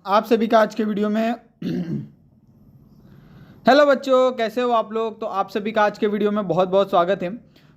आप सभी का आज के वीडियो में हेलो बच्चों, कैसे हो आप लोग। तो आप सभी का आज के वीडियो में बहुत बहुत स्वागत है।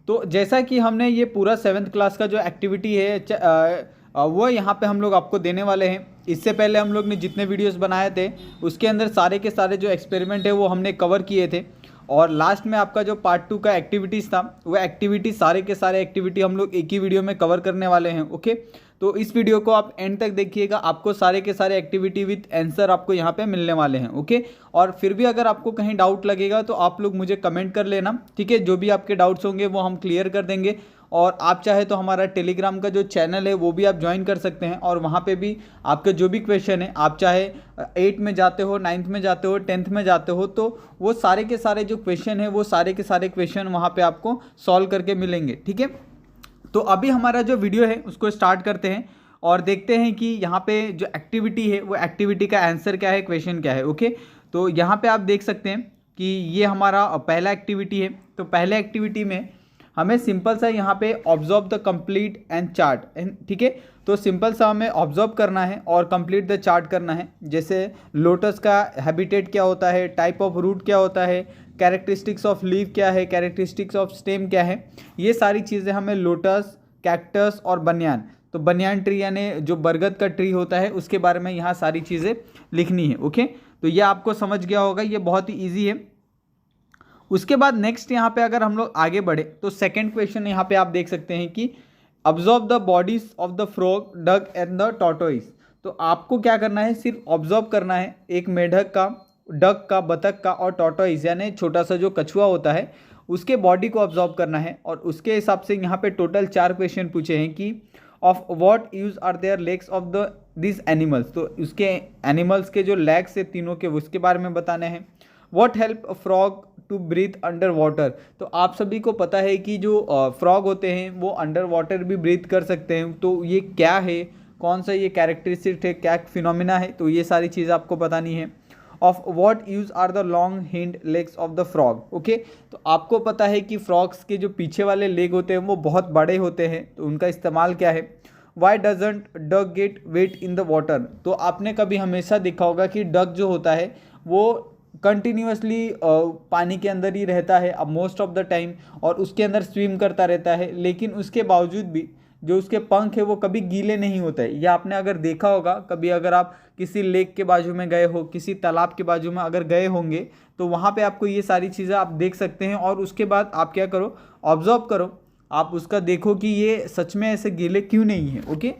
तो जैसा कि हमने ये पूरा 7th क्लास का जो एक्टिविटी है वो यहाँ पे हम लोग आपको देने वाले हैं। इससे पहले हम लोग ने जितने वीडियोस बनाए थे उसके अंदर सारे के सारे जो एक्सपेरिमेंट है वो हमने कवर किए थे। और लास्ट में आपका जो पार्ट 2 का एक्टिविटीज़ था वो एक्टिविटी सारे के सारे एक्टिविटी हम लोग एक ही वीडियो में कवर करने वाले हैं। ओके, तो इस वीडियो को आप एंड तक देखिएगा, आपको सारे के सारे एक्टिविटी विथ आंसर आपको यहाँ पे मिलने वाले हैं। ओके, और फिर भी अगर आपको कहीं डाउट लगेगा तो आप लोग मुझे कमेंट कर लेना, ठीक है। जो भी आपके डाउट्स होंगे वो हम क्लियर कर देंगे। और आप चाहे तो हमारा टेलीग्राम का जो चैनल है वो भी आप ज्वाइन कर सकते हैं और वहाँ पे भी आपके जो भी क्वेश्चन है, आप चाहे 8 में जाते हो, 9th में जाते हो, 10th में जाते हो, तो वो सारे के सारे जो क्वेश्चन है वो सारे के सारे क्वेश्चन वहाँ पे आपको सॉल्व करके मिलेंगे, ठीक है। तो अभी हमारा जो वीडियो है उसको स्टार्ट करते हैं और देखते हैं कि यहाँ पे जो एक्टिविटी है वो एक्टिविटी का आंसर क्या है, क्वेश्चन क्या है। ओके, तो यहाँ पे आप देख सकते हैं कि ये हमारा पहला एक्टिविटी है। तो पहले एक्टिविटी में हमें सिंपल सा यहाँ पे observe the complete and chart, ठीक है। तो सिंपल सा हमें ऑब्जर्व करना है और कंप्लीट द चार्ट करना है। जैसे लोटस का हैबिटेट क्या होता है, टाइप ऑफ रूट क्या होता है, कैरेक्टरिस्टिक्स ऑफ लीव क्या है, कैरेक्टरिस्टिक्स ऑफ स्टेम क्या है, ये सारी चीज़ें हमें लोटस, कैक्टस और बनियान, तो बनियान ट्री यानी जो बरगद का ट्री होता है उसके बारे में यहाँ सारी चीज़ें लिखनी है। ओके, तो ये आपको समझ गया होगा, ये बहुत ही ईजी है। उसके बाद नेक्स्ट यहाँ पे अगर हम लोग आगे बढ़े तो सेकंड क्वेश्चन यहाँ पे आप देख सकते हैं कि observe the bodies of the frog, duck and the tortoise. तो आपको क्या करना है, सिर्फ ऑब्जर्व करना है एक मेढक का, डक का, बतख का और टॉर्टोइस यानी छोटा सा जो कछुआ होता है उसके बॉडी को ऑब्जर्व करना है। और उसके हिसाब से यहाँ पे टोटल 4 क्वेश्चन पूछे हैं कि of what use are their legs of the this animals. तो उसके एनिमल्स के जो लेग्स है तीनों के उसके बारे में बताने हैं। What help frog to breathe under water. तो आप सभी को पता है कि जो फ्रॉग होते हैं वो अंडर वाटर भी ब्रीथ कर सकते हैं। तो ये क्या है, कौन सा ये कैरेक्टरिस्टिक है, क्या फिनोमिना है, तो ये सारी चीज़ आपको बतानी है। Of what use are the long hind legs of the frog. Okay, तो आपको पता है कि फ्रॉग्स के जो पीछे वाले लेग होते हैं वो बहुत बड़े होते हैं, तो उनका इस्तेमाल क्या है। Why doesn't duck get wet in the water. तो आपने कभी हमेशा देखा होगा कि डक जो होता है वो कंटिन्यूसली पानी के अंदर ही रहता है अब मोस्ट ऑफ द टाइम, और उसके अंदर स्विम करता रहता है, लेकिन उसके बावजूद भी जो उसके पंख है वो कभी गीले नहीं होते हैं। ये आपने अगर देखा होगा कभी, अगर आप किसी लेक के बाजू में गए हो, किसी तालाब के बाजू में अगर गए होंगे तो वहाँ पे आपको ये सारी चीज़ें आप देख सकते हैं। और उसके बाद आप क्या करो, ऑब्जर्व करो, आप उसका देखो कि ये सच में ऐसे गीले क्यों नहीं है। ओके,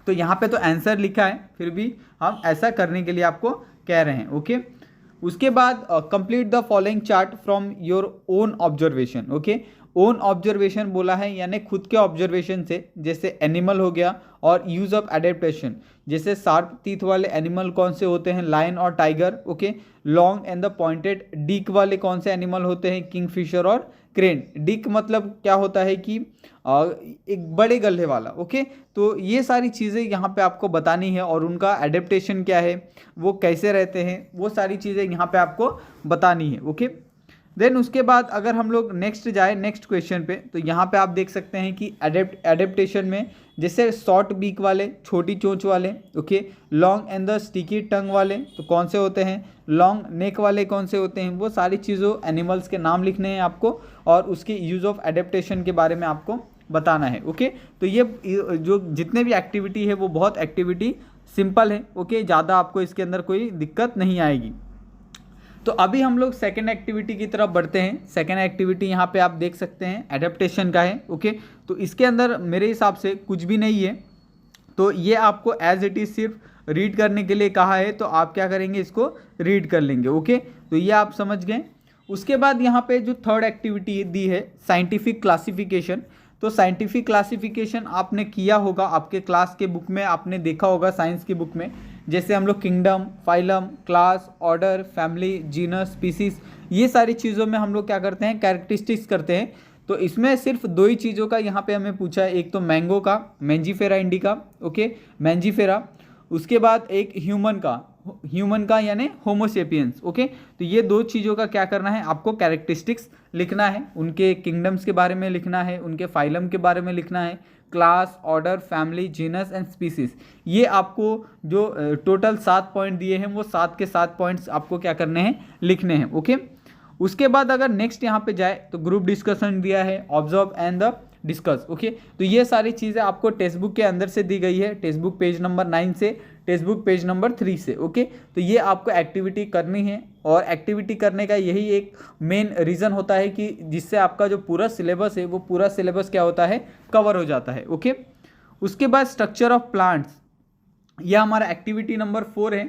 तो यहाँ पे तो आंसर लिखा है, फिर भी हम ऐसा करने के लिए आपको कह रहे हैं। ओके, उसके बाद complete the following chart from your own observation. Okay, own observation बोला है यानी खुद के ऑब्जर्वेशन से, जैसे एनिमल हो गया और यूज ऑफ एडेप्टेशन। जैसे शार्प टीथ वाले एनिमल कौन से होते हैं, लायन और tiger. Okay, long and the pointed Dick वाले कौन से एनिमल होते हैं, किंगफिशर और क्रेन। डिक मतलब क्या होता है कि एक बड़े गल्ले वाला। ओके, तो ये सारी चीज़ें यहाँ पे आपको बतानी है और उनका एडेप्टेशन क्या है, वो कैसे रहते हैं, वो सारी चीज़ें यहाँ पे आपको बतानी है। ओके, देन उसके बाद अगर हम लोग नेक्स्ट जाए नेक्स्ट क्वेश्चन पे, तो यहाँ पे आप देख सकते हैं कि एडेप्टेशन में जैसे शॉर्ट बीक वाले, छोटी चोंच वाले, okay, long and the sticky tongue वाले तो कौन से होते हैं, लॉन्ग नेक वाले कौन से होते हैं, वो सारी चीज़ों एनिमल्स के नाम लिखने हैं आपको और उसके यूज़ ऑफ एडेप्टेशन के बारे में आपको बताना है। ओके, तो ये जो जितने भी एक्टिविटी है वो बहुत एक्टिविटी सिंपल है। ओके, ज़्यादा आपको इसके अंदर कोई दिक्कत नहीं आएगी। तो अभी हम लोग सेकेंड एक्टिविटी की तरफ बढ़ते हैं। सेकेंड एक्टिविटी यहाँ पे आप देख सकते हैं एडेप्टेशन का है। ओके, तो इसके अंदर मेरे हिसाब से कुछ भी नहीं है, तो ये आपको एज इट इज़ सिर्फ रीड करने के लिए कहा है, तो आप क्या करेंगे, इसको रीड कर लेंगे। ओके, तो ये आप समझ गए। उसके बाद यहाँ पे जो थर्ड एक्टिविटी दी है साइंटिफिक क्लासिफिकेशन। तो साइंटिफिक क्लासिफिकेशन आपने किया होगा, आपके क्लास के बुक में आपने देखा होगा, साइंस की बुक में, जैसे हम लोग kingdom, phylum, class, order, family, genus, species, ये सारी चीज़ों में हम लोग क्या करते हैं, कैरेक्टरिस्टिक्स करते हैं। तो इसमें सिर्फ 2 ही चीज़ों का यहाँ पे हमें पूछा है, एक तो मैंगो का, मैंजीफेरा इंडिका, ओके, मैंजीफेरा, उसके बाद एक ह्यूमन का यानी होमोसेपियंस। ओके, तो ये 2 चीज़ों का क्या करना है, आपको कैरेक्टरिस्टिक्स लिखना है, उनके किंगडम्स के बारे में लिखना है, उनके फाइलम के बारे में लिखना है, class, order, family, genus and species. ये आपको जो टोटल 7 पॉइंट दिए हैं वो 7 के 7 पॉइंट्स आपको क्या करने हैं, लिखने हैं। ओके, उसके बाद अगर नेक्स्ट यहाँ पे जाए तो ग्रुप डिस्कशन दिया है, observe and the discuss. Okay, तो ये सारी चीज़ें आपको टेक्स्ट बुक के अंदर से दी गई है, टेक्स्ट बुक पेज नंबर 9 से, टेक्स्ट बुक पेज नंबर 3 से। ओके, तो ये आपको एक्टिविटी करनी है और एक्टिविटी करने का यही एक मेन रीज़न होता है कि जिससे आपका जो पूरा सिलेबस है वो पूरा सिलेबस क्या होता है, कवर हो जाता है। ओके, उसके बाद स्ट्रक्चर ऑफ प्लांट्स, यह हमारा एक्टिविटी नंबर 4 है।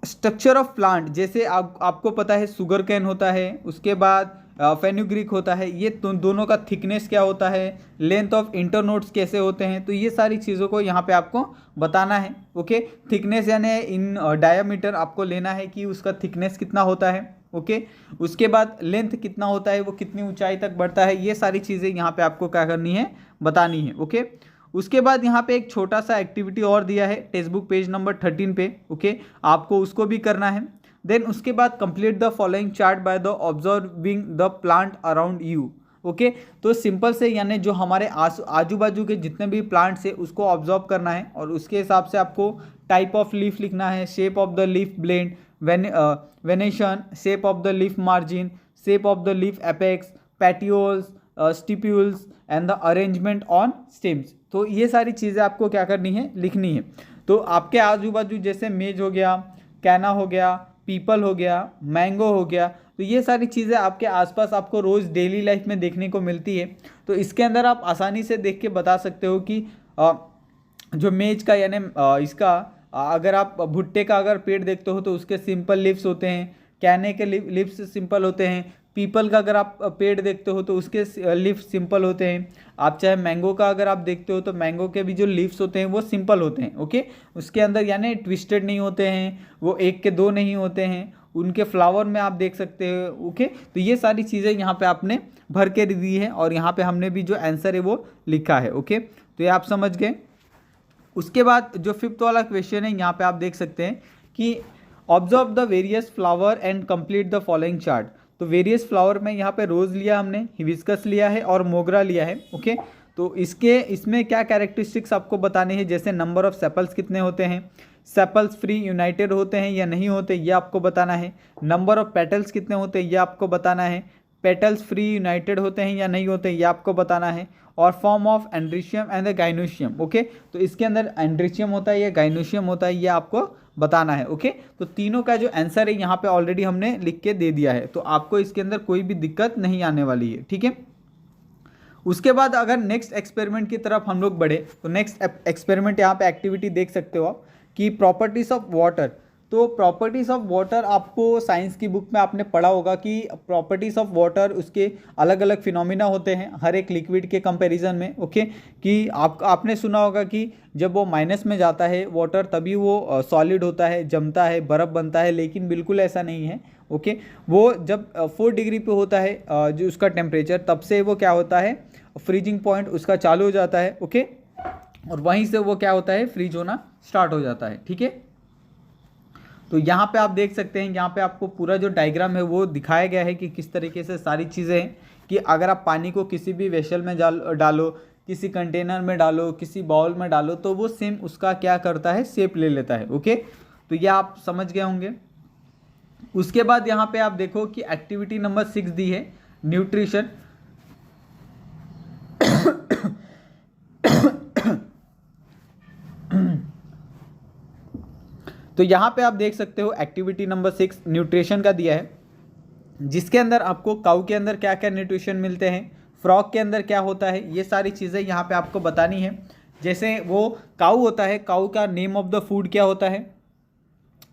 स्ट्रक्चर ऑफ प्लांट, जैसे आपको पता है सुगर कैन होता है, उसके बाद फेन्यूग्रीक होता है, ये दोनों का थिकनेस क्या होता है, लेंथ ऑफ इंटरनोड्स कैसे होते हैं, तो ये सारी चीज़ों को यहाँ पे आपको बताना है। ओके, थिकनेस यानी इन डायामीटर आपको लेना है कि उसका थिकनेस कितना होता है। ओके, उसके बाद लेंथ कितना होता है, वो कितनी ऊंचाई तक बढ़ता है, ये सारी चीज़ें यहाँ पे आपको क्या करनी है, बतानी है। ओके, उसके बाद यहाँ पे एक छोटा सा एक्टिविटी और दिया है टेक्स्ट बुक पेज नंबर 13 पे। ओके, आपको उसको भी करना है। देन उसके बाद complete the following chart by the observing the plant around you. Okay, तो सिंपल से यानी जो हमारे आजू बाजू के जितने भी प्लांट्स है उसको ऑब्जर्व करना है और उसके हिसाब से आपको टाइप ऑफ लीफ लिखना है, shape of the leaf blade, venation, shape of the leaf margin, shape of the leaf apex, petioles, stipules and the arrangement on stems. तो ये सारी चीज़ें आपको क्या करनी है, लिखनी है। तो आपके आजू बाजू जैसे मेज हो गया, कैना हो गया, पीपल हो गया, मैंगो हो गया, तो ये सारी चीज़ें आपके आसपास आपको रोज़ डेली लाइफ में देखने को मिलती है। तो इसके अंदर आप आसानी से देख के बता सकते हो कि जो मेज का यानी इसका अगर आप भुट्टे का अगर पेड़ देखते हो तो उसके सिंपल लीव्स होते हैं, कैने के लीव्स सिंपल होते हैं, पीपल का अगर आप पेड़ देखते हो तो उसके लीव्स सिंपल होते हैं। आप चाहे मैंगो का अगर आप देखते हो तो मैंगो के भी जो लीव्स होते हैं वो सिंपल होते हैं। ओके, उसके अंदर यानी ट्विस्टेड नहीं होते हैं, वो एक के दो नहीं होते हैं, उनके फ्लावर में आप देख सकते हो। ओके, तो ये सारी चीज़ें यहाँ पे आपने भर के दी है और यहाँ पे हमने भी जो आंसर है वो लिखा है। ओके, तो ये आप समझ गए। उसके बाद जो 5th वाला क्वेश्चन है यहाँ पे आप देख सकते हैं कि observe the various flower and complete the following chart. तो वेरियस फ्लावर में यहाँ पे रोज़ लिया हमने, हिबिस्कस लिया है और मोगरा लिया है। ओके, तो इसमें क्या कैरेक्टरिस्टिक्स आपको बताने हैं, जैसे नंबर ऑफ सेपल्स कितने होते हैं, सेपल्स फ्री यूनाइटेड होते हैं या नहीं होते ये आपको बताना है, नंबर ऑफ पेटल्स कितने होते हैं ये आपको बताना है, पेटल्स फ्री यूनाइटेड होते हैं या नहीं होते ये आपको बताना है, और form of androecium and the gynoecium. Okay, तो इसके अंदर एंड्रीशियम होता है या गाइनोशियम होता है ये आपको बताना है। ओके, तो तीनों का जो आंसर है यहाँ पे ऑलरेडी हमने लिख के दे दिया है, तो आपको इसके अंदर कोई भी दिक्कत नहीं आने वाली है। ठीक है, उसके बाद अगर नेक्स्ट एक्सपेरिमेंट की तरफ हम लोग बढ़े तो नेक्स्ट एक्सपेरिमेंट यहाँ पे एक्टिविटी देख सकते हो आप कि प्रॉपर्टीज ऑफ वाटर। तो प्रॉपर्टीज़ ऑफ वाटर आपको साइंस की बुक में आपने पढ़ा होगा कि प्रॉपर्टीज़ ऑफ वाटर उसके अलग अलग फिनोमिना होते हैं हर एक लिक्विड के कंपैरिजन में। ओके, कि आपने सुना होगा कि जब वो माइनस में जाता है वाटर तभी वो सॉलिड होता है, जमता है, बर्फ़ बनता है, लेकिन बिल्कुल ऐसा नहीं है। ओके, वो जब 4 डिग्री पे होता है जो उसका टेम्परेचर, तब से वो क्या होता है, फ्रीजिंग पॉइंट उसका चालू हो जाता है। ओके, और वहीं से वो क्या होता है, फ्रीज होना स्टार्ट हो जाता है। ठीक है, तो यहाँ पे आप देख सकते हैं, यहाँ पे आपको पूरा जो डायग्राम है वो दिखाया गया है कि किस तरीके से सारी चीज़ें हैं कि अगर आप पानी को किसी भी वेसल में डालो, किसी कंटेनर में डालो, किसी बाउल में डालो, तो वो सेम उसका क्या करता है, शेप ले लेता है। ओके, तो ये आप समझ गए होंगे। उसके बाद यहाँ पे आप देखो कि एक्टिविटी नंबर 6 दी है, न्यूट्रिशन। तो यहाँ पे आप देख सकते हो एक्टिविटी नंबर 6 न्यूट्रिशन का दिया है, जिसके अंदर आपको काऊ के अंदर क्या क्या न्यूट्रिशन मिलते हैं, फ्रॉग के अंदर क्या होता है, ये सारी चीज़ें यहाँ पे आपको बतानी है। जैसे वो काऊ होता है, काऊ का नेम ऑफ द फूड क्या होता है।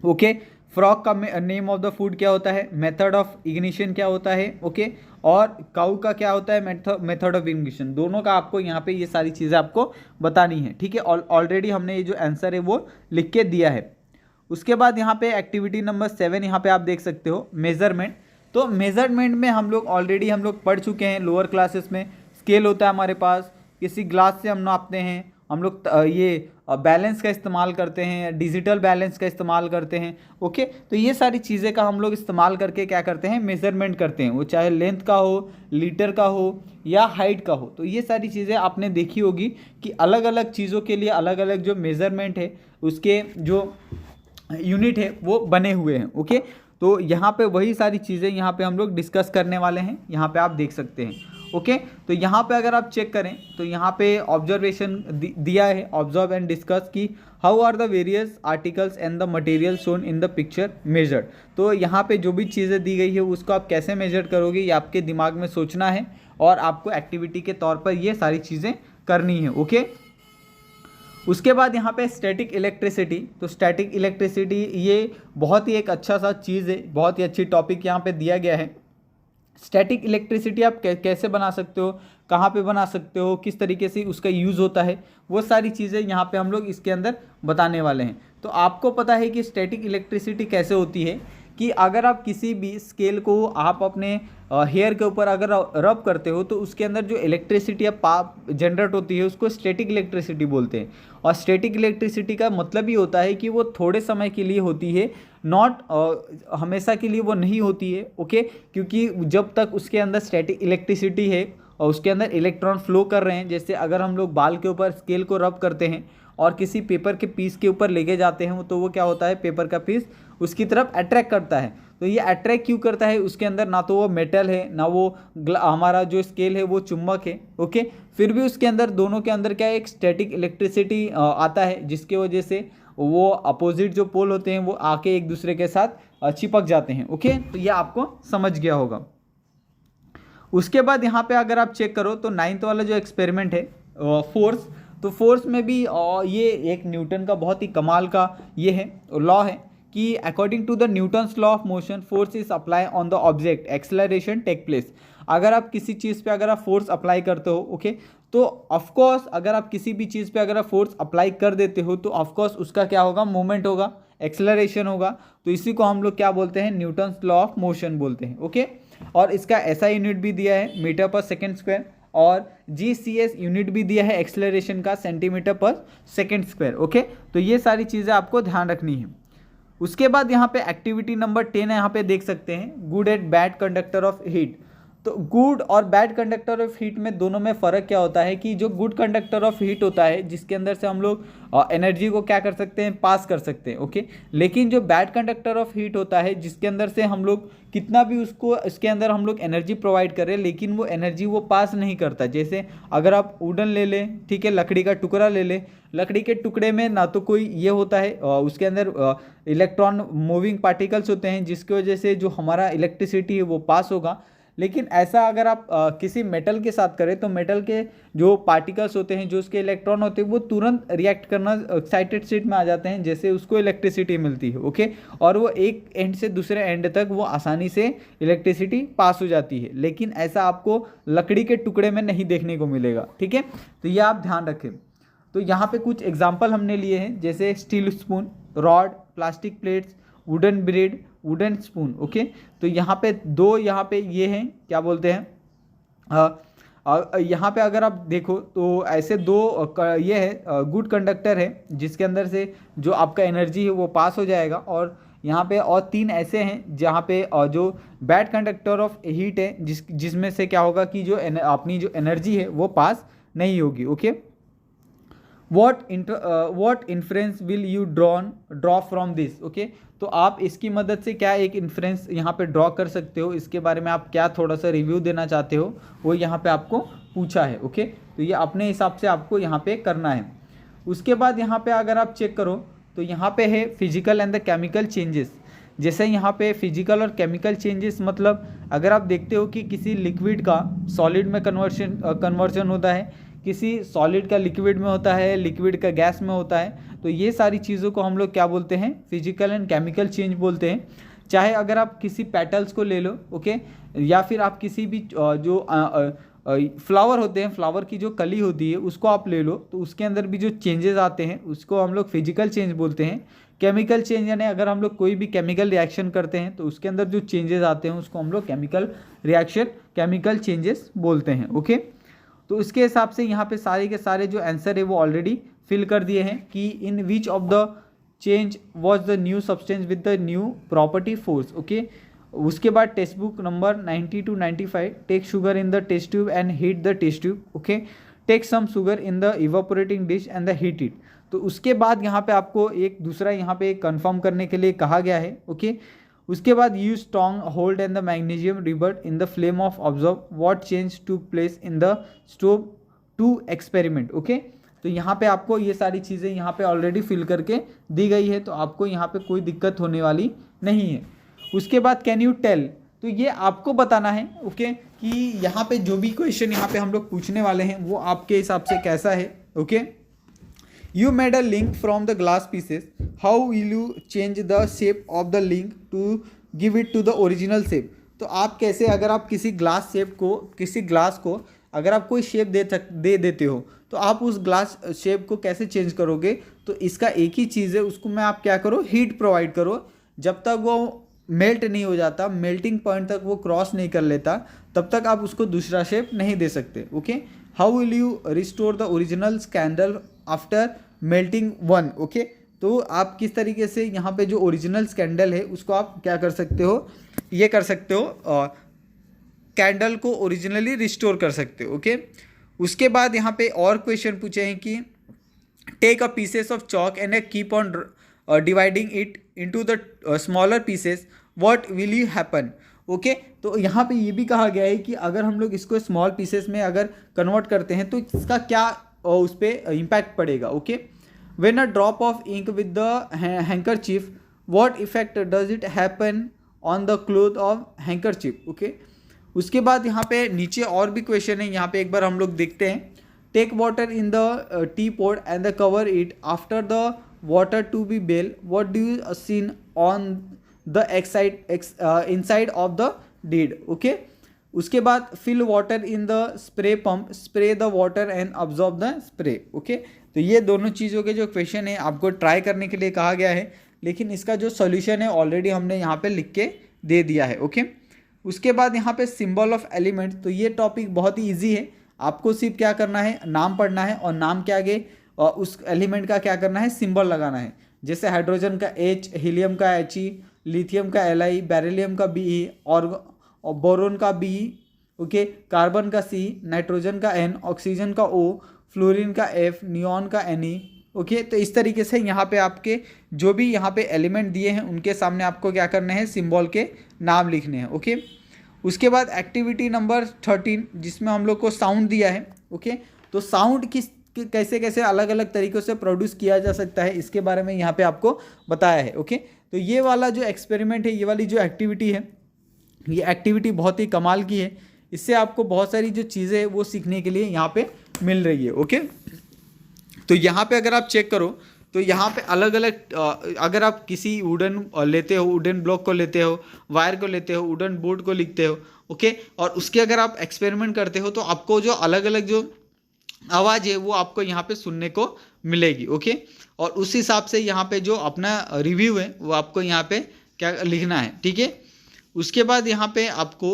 ओके, फ्रॉग का नेम ऑफ द फूड क्या होता है, मेथड ऑफ इग्निशन क्या होता है। ओके, और काऊ का क्या होता है, मेथड ऑफ इग्निशन। दोनों का आपको यहाँ पे ये सारी चीज़ें आपको बतानी है। ठीक है, ऑलरेडी हमने ये जो आंसर है वो लिख के दिया है। उसके बाद यहाँ पे एक्टिविटी नंबर 7 यहाँ पे आप देख सकते हो, मेजरमेंट। तो मेजरमेंट में हम लोग पढ़ चुके हैं लोअर क्लासेस में। स्केल होता है हमारे पास, किसी ग्लास से हम नापते हैं, हम लोग ये बैलेंस का इस्तेमाल करते हैं, डिजिटल बैलेंस का इस्तेमाल करते हैं। ओके, तो ये सारी चीज़ें का हम लोग इस्तेमाल करके क्या करते हैं, मेजरमेंट करते हैं, वो चाहे लेंथ का हो, लीटर का हो या हाइट का हो। तो ये सारी चीज़ें आपने देखी होगी कि अलग अलग चीज़ों के लिए अलग अलग जो मेज़रमेंट है उसके जो यूनिट है वो बने हुए हैं। ओके, तो यहाँ पे वही सारी चीज़ें यहाँ पे हम लोग डिस्कस करने वाले हैं, यहाँ पे आप देख सकते हैं। ओके, तो यहाँ पे अगर आप चेक करें तो यहाँ पे ऑब्जर्वेशन दिया है, ऑब्जर्व एंड डिस्कस की how are the various articles and the material shown in the picture measured. तो यहाँ पे जो भी चीज़ें दी गई है उसको आप कैसे मेजर करोगे, ये आपके दिमाग में सोचना है और आपको एक्टिविटी के तौर पर ये सारी चीज़ें करनी है। ओके, उसके बाद यहाँ पे स्टैटिक इलेक्ट्रिसिटी। तो स्टैटिक इलेक्ट्रिसिटी ये बहुत ही एक अच्छा सा चीज़ है, बहुत ही अच्छी टॉपिक यहाँ पे दिया गया है। स्टैटिक इलेक्ट्रिसिटी आप कैसे बना सकते हो, कहाँ पे बना सकते हो, किस तरीके से उसका यूज़ होता है, वो सारी चीज़ें यहाँ पे हम लोग इसके अंदर बताने वाले हैं। तो आपको पता है कि स्टैटिक इलेक्ट्रिसिटी कैसे होती है कि अगर आप किसी भी स्केल को आप अपने हेयर के ऊपर अगर रब करते हो तो उसके अंदर जो इलेक्ट्रिसिटी जनरेट होती है उसको स्टैटिक इलेक्ट्रिसिटी बोलते हैं। और स्टैटिक इलेक्ट्रिसिटी का मतलब ही होता है कि वो थोड़े समय के लिए होती है, नॉट हमेशा के लिए वो नहीं होती है। ओके, क्योंकि जब तक उसके अंदर स्टैटिक इलेक्ट्रिसिटी है और उसके अंदर इलेक्ट्रॉन फ्लो कर रहे हैं, जैसे अगर हम लोग बाल के ऊपर स्केल को रब करते हैं और किसी पेपर के पीस के ऊपर लेके जाते हैं तो वो क्या होता है, पेपर का पीस उसकी तरफ अट्रैक्ट करता है। तो ये अट्रैक्ट क्यों करता है, उसके अंदर ना तो वो मेटल है ना वो हमारा जो स्केल है वो चुंबक है। ओके, फिर भी उसके अंदर दोनों के अंदर क्या है, एक स्टैटिक इलेक्ट्रिसिटी आता है जिसके वजह से वो अपोजिट जो पोल होते हैं वो आके एक दूसरे के साथ चिपक जाते हैं। ओके, तो ये आपको समझ गया होगा। उसके बाद यहाँ पे अगर आप चेक करो तो 9th वाला जो एक्सपेरिमेंट है फोर्स, तो फोर्स में भी ये एक न्यूटन का बहुत ही कमाल का ये है लॉ है कि according to the Newton's law of motion force is apply on the object acceleration take place. अगर आप किसी चीज़ पे अगर आप फोर्स अप्लाई करते हो, ओके, तो ऑफकोर्स अगर आप किसी भी चीज़ पे अगर आप फोर्स अप्लाई कर देते हो तो ऑफकोर्स उसका क्या होगा, मूवमेंट होगा, एक्सेलरेशन होगा। तो इसी को हम लोग क्या बोलते हैं, न्यूटन्स लॉ ऑफ मोशन बोलते हैं। ओके, और इसका ऐसा यूनिट भी दिया है मीटर पर सेकेंड स्क्वायर, और GCS यूनिट भी दिया है एक्सेलरेशन का सेंटीमीटर पर सेकेंड स्क्वायर। ओके, तो ये सारी चीज़ें आपको ध्यान रखनी है। उसके बाद यहाँ पे एक्टिविटी नंबर 10 है, यहाँ पे देख सकते हैं good and bad conductor of heat. तो गुड और बैड कंडक्टर ऑफ हीट में दोनों में फ़र्क क्या होता है कि जो गुड कंडक्टर ऑफ हीट होता है जिसके अंदर से हम लोग एनर्जी को क्या कर सकते हैं, पास कर सकते हैं। ओके, लेकिन जो बैड कंडक्टर ऑफ हीट होता है जिसके अंदर से हम लोग कितना भी उसको इसके अंदर हम लोग एनर्जी प्रोवाइड करें लेकिन वो एनर्जी वो पास नहीं करता। जैसे अगर आप वुडन ले लें, ठीक है, लकड़ी का टुकड़ा ले लें, लकड़ी के टुकड़े में ना तो कोई ये होता है उसके अंदर इलेक्ट्रॉन मूविंग पार्टिकल्स होते हैं जिसकी वजह से जो हमारा इलेक्ट्रिसिटी है वो पास होगा। लेकिन ऐसा अगर आप किसी मेटल के साथ करें तो मेटल के जो पार्टिकल्स होते हैं, जो उसके इलेक्ट्रॉन होते हैं, वो तुरंत रिएक्ट करना एक्साइटेड स्टेट में आ जाते हैं, जैसे उसको इलेक्ट्रिसिटी मिलती है। ओके, और वो एक एंड से दूसरे एंड तक वो आसानी से इलेक्ट्रिसिटी पास हो जाती है। लेकिन ऐसा आपको लकड़ी के टुकड़े में नहीं देखने को मिलेगा। ठीक है, तो ये आप ध्यान रखें। तो यहाँ पे कुछ एग्जाम्पल हमने लिए हैं, जैसे steel spoon, rod, plastic plates, wooden bread, wooden spoon. Okay, तो यहाँ पे दो यहाँ पे ये हैं, क्या बोलते हैं, यहाँ पे अगर आप देखो तो ऐसे दो ये है गुड कंडक्टर है जिसके अंदर से जो आपका एनर्जी है वो पास हो जाएगा, और यहाँ पे और 3 ऐसे हैं जहाँ पे जो बैड कंडक्टर ऑफ हीट है जिसमें से क्या होगा कि जो अपनी जो एनर्जी है वो पास नहीं होगी। Okay, what inference will you draw from this? Okay, तो आप इसकी मदद से क्या एक इन्फ्रेंस यहाँ पे ड्रॉ कर सकते हो, इसके बारे में आप क्या थोड़ा सा रिव्यू देना चाहते हो वो यहाँ पे आपको पूछा है। ओके, तो ये अपने हिसाब से आपको यहाँ पे करना है। उसके बाद यहाँ पे अगर आप चेक करो तो यहाँ पे है physical and the chemical changes. जैसे यहाँ पे फिजिकल और केमिकल चेंजेस मतलब अगर आप देखते हो कि किसी लिक्विड का सॉलिड में कन्वर्जन होता है, किसी सॉलिड का लिक्विड में होता है, लिक्विड का गैस में होता है, तो ये सारी चीज़ों को हम लोग क्या बोलते हैं, फिजिकल एंड केमिकल चेंज बोलते हैं। चाहे अगर आप किसी पेटल्स को ले लो, ओके, या फिर आप किसी भी जो फ्लावर होते हैं, फ्लावर की जो कली होती है उसको आप ले लो, तो उसके अंदर भी जो चेंजेस आते हैं उसको हम लोग फिजिकल चेंज बोलते हैं। केमिकल चेंज यानी अगर हम लोग कोई भी केमिकल रिएक्शन करते हैं तो उसके अंदर जो चेंजेस आते हैं उसको हम लोग केमिकल रिएक्शन, केमिकल चेंजेस बोलते हैं। ओके, तो उसके हिसाब से यहाँ पे सारे के सारे जो आंसर है वो ऑलरेडी फिल कर दिए हैं कि in which of the change was the new substance with the new property force. Okay, उसके बाद text book number 90 to 95, take sugar in the test tube and heat the test tube. Okay, take some sugar in the evaporating dish and the heat it. तो उसके बाद यहाँ पे आपको एक दूसरा यहाँ पे कंफर्म करने के लिए कहा गया है। ओके, उसके बाद use strong hold and the magnesium ribbon in the flame of observe what change to place in the stove to experiment. Okay, तो यहाँ पे आपको ये सारी चीज़ें यहाँ पे ऑलरेडी फिल करके दी गई है, तो आपको यहाँ पे कोई दिक्कत होने वाली नहीं है। उसके बाद कैन यू टेल, तो ये आपको बताना है। ओके, कि यहाँ पे जो भी क्वेश्चन यहाँ पे हम लोग पूछने वाले हैं वो आपके हिसाब से कैसा है। Okay, you made a link from the glass pieces, how will you change the shape of the link to give it to the original shape। तो आप कैसे, अगर आप किसी ग्लास शेप को, किसी ग्लास को अगर आप कोई शेप दे देते हो तो आप उस ग्लास शेप को कैसे चेंज करोगे। तो इसका एक ही चीज़ है, उसको मैं आप क्या करो, हीट प्रोवाइड करो। जब तक वो मेल्ट नहीं हो जाता, मेल्टिंग पॉइंट तक वो क्रॉस नहीं कर लेता, तब तक आप उसको दूसरा शेप नहीं दे सकते। Okay, how will you restore the original candle after melting one. Okay, तो आप किस तरीके से यहाँ पे जो ओरिजिनल कैंडल है उसको आप क्या कर सकते हो, ये कर सकते हो, कैंडल को ओरिजिनली रिस्टोर कर सकते हो। ओके, उसके बाद यहाँ पे और क्वेश्चन पूछे हैं कि take a pieces of chalk and keep on dividing it into the smaller pieces, what will you happen. Okay, तो यहाँ पे ये भी कहा गया है कि अगर हम लोग इसको स्मॉल पीसेस में अगर कन्वर्ट करते हैं तो इसका क्या उस पर इम्पैक्ट पड़ेगा। Okay, when a drop of ink with the handkerchief, what effect does it happen on the cloth of handkerchief. Okay, उसके बाद यहाँ पे नीचे और भी क्वेश्चन है, यहाँ पे एक बार हम लोग देखते हैं। Take water in the tea pot and the cover it after the water to be bell, what do you seen on the inside of the did. Okay, उसके बाद fill water in the spray pump, spray the water and absorb the spray. Okay, तो ये दोनों चीज़ों के जो question है आपको ट्राई करने के लिए कहा गया है, लेकिन इसका जो सॉल्यूशन है ऑलरेडी हमने यहाँ पे लिख के दे दिया है। ओके, उसके बाद यहाँ पे सिंबल ऑफ एलिमेंट, तो ये टॉपिक बहुत ही ईजी है। आपको सिर्फ क्या करना है, नाम पढ़ना है और नाम के आगे और उस एलिमेंट का क्या करना है, सिंबल लगाना है। जैसे हाइड्रोजन का H, हीलियम का He, लिथियम का Li, बेरिलियम का Be और बोरोन का B। ओके, कार्बन का C, नाइट्रोजन का N, ऑक्सीजन का O, फ्लोरीन का F, नियॉन का Ne। ओके, तो इस तरीके से यहाँ पे आपके जो भी यहाँ पे एलिमेंट दिए हैं उनके सामने आपको क्या करना है, सिंबल के नाम लिखने हैं। ओके, उसके बाद एक्टिविटी नंबर 13 जिसमें हम लोग को साउंड दिया है। ओके, तो साउंड कैसे कैसे अलग अलग तरीक़ों से प्रोड्यूस किया जा सकता है इसके बारे में यहाँ पे आपको बताया है। ओके, तो ये वाला जो एक्सपेरिमेंट है, ये वाली जो एक्टिविटी है, ये एक्टिविटी बहुत ही कमाल की है। इससे आपको बहुत सारी जो चीज़ें हैं वो सीखने के लिए यहाँ पे मिल रही है। ओके, तो यहाँ पे अगर आप चेक करो तो यहाँ पे अलग अलग अगर आप किसी वुडन लेते हो, वुडन ब्लॉक को लेते हो, वायर को लेते हो, वुडन बोर्ड को लिखते हो। ओके, और उसके अगर आप एक्सपेरिमेंट करते हो तो आपको जो अलग अलग जो आवाज़ है वो आपको यहाँ पे सुनने को मिलेगी। ओके, और उस हिसाब से यहाँ पे जो अपना रिव्यू है वो आपको यहाँ पे क्या लिखना है। ठीक है, उसके बाद यहाँ पे आपको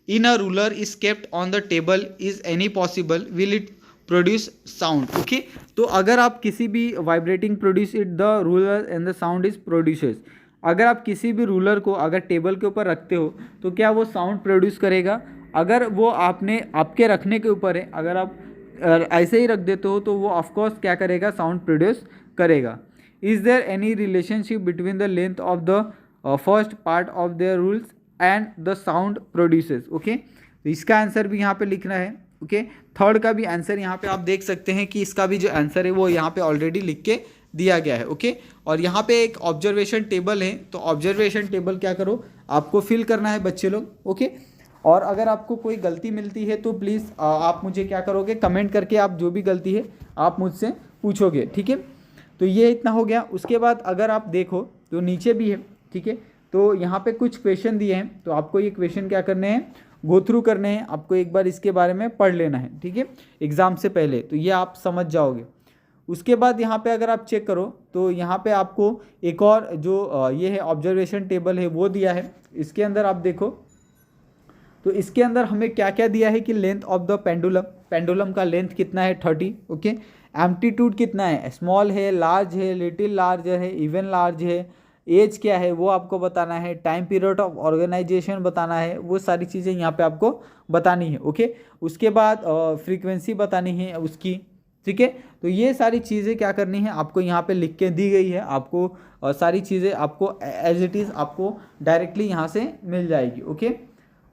in a ruler is kept on the table, is any possible, will it produce sound. Okay, तो अगर आप किसी भी vibrating produce it the ruler and the sound is produces, अगर आप किसी भी रूलर को अगर टेबल के ऊपर रखते हो तो क्या वो साउंड प्रोड्यूस करेगा। अगर वो आपके रखने के ऊपर है, अगर आप ऐसे ही रख देते हो तो वो ऑफकोर्स क्या करेगा, साउंड प्रोड्यूस करेगा। Is there any relationship between the length of the first part of their rules and the sound produces. Okay, तो इसका आंसर भी यहाँ पे लिखना है। ओके, थर्ड का भी आंसर यहाँ पे आप देख सकते हैं कि इसका भी जो आंसर है वो यहाँ पे ऑलरेडी लिख के दिया गया है। ओके, और यहाँ पे एक ऑब्जर्वेशन टेबल है, तो ऑब्जर्वेशन टेबल क्या करो, आपको फिल करना है बच्चे लोग। ओके, और अगर आपको कोई गलती मिलती है तो प्लीज़ आप मुझे क्या करोगे, कमेंट करके आप जो भी गलती है आप मुझसे पूछोगे। ठीक है, तो ये इतना हो गया। उसके बाद अगर आप देखो तो नीचे भी है। ठीक है, तो यहाँ पे कुछ क्वेश्चन दिए हैं, तो आपको ये क्वेश्चन क्या करने हैं, गो थ्रू करने हैं। आपको एक बार इसके बारे में पढ़ लेना है। ठीक है, एग्ज़ाम से पहले, तो ये आप समझ जाओगे। उसके बाद यहाँ पे अगर आप चेक करो तो यहाँ पे आपको एक और जो ये है ऑब्जर्वेशन टेबल है वो दिया है। इसके अंदर आप देखो तो इसके अंदर हमें क्या क्या दिया है कि length of the pendulum, pendulum का लेंथ कितना है 30, ओके। एम्पलीट्यूड कितना है, स्मॉल है, लार्ज है, लिटिल लार्ज है, इवन लार्ज है, एज क्या है वो आपको बताना है, टाइम पीरियड ऑफ ऑर्गेनाइजेशन बताना है, वो सारी चीज़ें यहाँ पे आपको बतानी है, ओके। उसके बाद फ्रीक्वेंसी बतानी है उसकी, ठीक है। तो ये सारी चीज़ें क्या करनी है आपको यहाँ पे लिख के दी गई है, आपको सारी चीज़ें आपको एज इट इज़ आपको डायरेक्टली यहाँ से मिल जाएगी, ओके।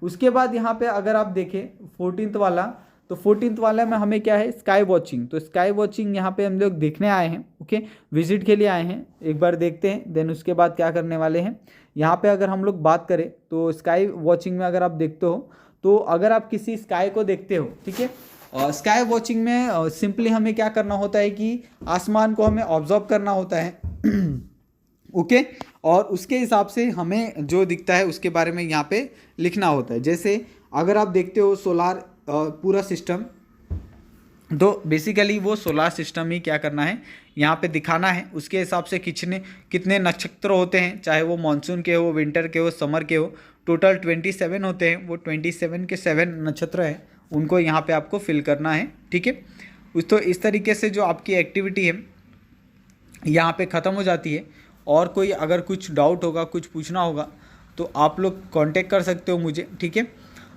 उसके बाद यहाँ पे अगर आप देखें 14th वाला, तो 14th वाला में हमें क्या है, स्काई वॉचिंग। तो स्काई वॉचिंग यहाँ पे हम लोग देखने आए हैं, ओके, विजिट के लिए आए हैं, एक बार देखते हैं, देन उसके बाद क्या करने वाले हैं। यहाँ पे अगर हम लोग बात करें तो स्काई वॉचिंग में अगर आप देखते हो, तो अगर आप किसी स्काई को देखते हो, ठीक है, स्काई वॉचिंग में सिंपली हमें क्या करना होता है कि आसमान को हमें ऑब्जर्व करना होता है ओके, और उसके हिसाब से हमें जो दिखता है उसके बारे में यहाँ पे लिखना होता है। जैसे अगर आप देखते हो सोलार पूरा सिस्टम, तो बेसिकली वो सोलार सिस्टम ही क्या करना है यहाँ पे दिखाना है, उसके हिसाब से कितने नक्षत्र होते हैं, चाहे वो मानसून के हो, विंटर के हो, समर के हो, टोटल 27 होते हैं, वो 27 के 7 नक्षत्र हैं, उनको यहाँ पे आपको फिल करना है, ठीक है। तो इस तरीके से जो आपकी एक्टिविटी है यहाँ पे ख़त्म हो जाती है। और कोई अगर कुछ डाउट होगा, कुछ पूछना होगा, तो आप लोग कांटेक्ट कर सकते हो मुझे, ठीक है।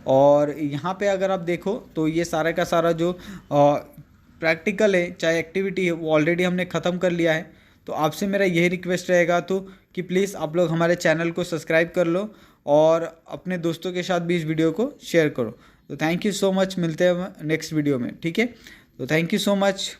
और यहाँ पे अगर आप देखो तो ये सारा का सारा जो प्रैक्टिकल है, चाहे एक्टिविटी है, वो ऑलरेडी हमने ख़त्म कर लिया है। तो आपसे मेरा यही रिक्वेस्ट रहेगा तो कि प्लीज़ आप लोग हमारे चैनल को सब्सक्राइब कर लो और अपने दोस्तों के साथ भी इस वीडियो को शेयर करो। तो थैंक यू सो मच, मिलते हैं नेक्स्ट वीडियो में, ठीक है। तो थैंक यू सो मच।